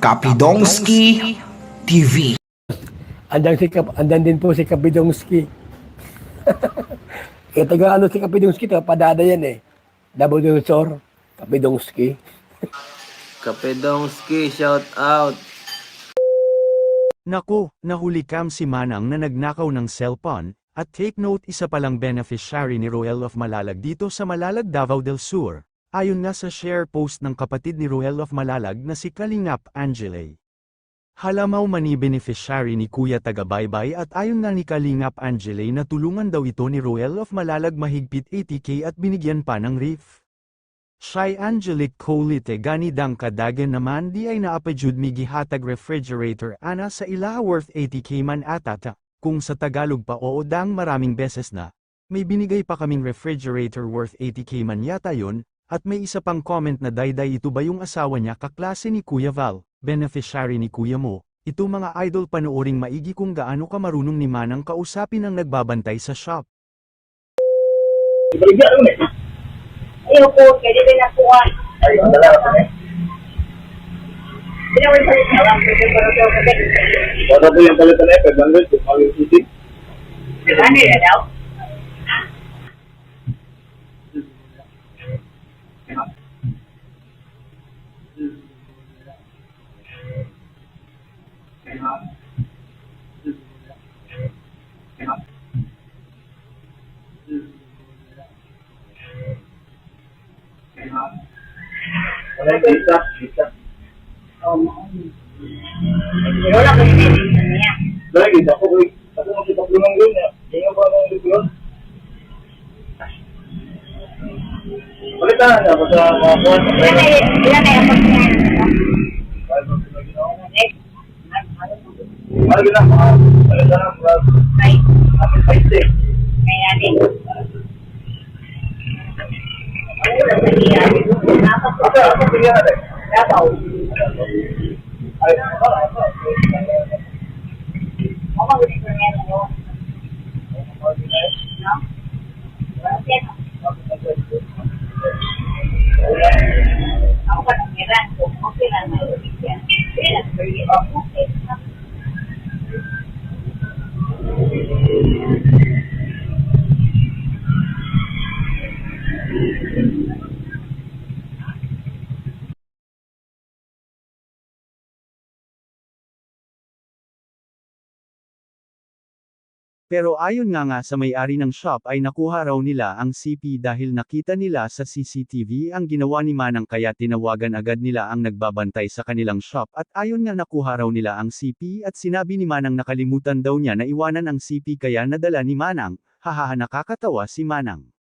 Kapidongski TV. Andan din po si Kapidongski. Kaya taga ano si Kapidongski, taga Padada yan eh. Nabudulusor, Kapidongski. Kapedongski, shout out. Naku, nahuli cam si Manang na nagnakaw ng cellphone, at take note isa palang beneficiary ni Roel of Malalag dito sa Malalag, Davao del Sur. Ayon nga sa share post ng kapatid ni Roel of Malalag na si Kalingap Angele. Halamaw mani beneficiary ni Kuya Tagabaybay at ayon nga ni Kalingap Angele na tulungan daw ito ni Roel of Malalag mahigpit 80k at binigyan pa ng ref. Shy Angelic Colite gani dang kadagan naman di ay naapajud mi gihatag refrigerator ana sa ilaha worth 80k man atata, kung sa Tagalog pa oo dang maraming beses na, may binigay pa kaming refrigerator worth 80k man yata yon, at may isa pang comment na dayday ito ba yung asawa niya kaklase ni Kuya Val, beneficiary ni Kuya Mo. Ito mga idol panooring maigi kung gaano ka marunong ni Manang kausapin ang nagbabantay sa shop. Ayaw po, pwede din na po. Ayaw, dalawa po eh. Pinawin sa rin lang, pwede po rin po. Para po yung palitan na eh, 500, kung city. Ano yun daw? Ano yung visa? Visa. Wala ko yung medicine niya. Lagi, ako magkitaplunong yun. Hindi nga ba nang libron? Palitan niya, basta mga kuwan. Ilan na yung pagkain? Ano gina? Palitan na, mga 5 days. Kaya din. Ano na sa niya? Ako pilihan natin. Dabaw. Ay, Mama gusto ko niya ano? No? Bakit? Ako pa nang iran ko. Okay lang na yun. Hindi lang sa iyo. Okay. Pero ayon nga sa may-ari ng shop ay nakuha raw nila ang CP dahil nakita nila sa CCTV ang ginawa ni Manang kaya tinawagan agad nila ang nagbabantay sa kanilang shop at ayon nga nakuha raw nila ang CP at sinabi ni Manang nakalimutan daw niya na iwanan ang CP kaya nadala ni Manang, hahaha nakakatawa si Manang.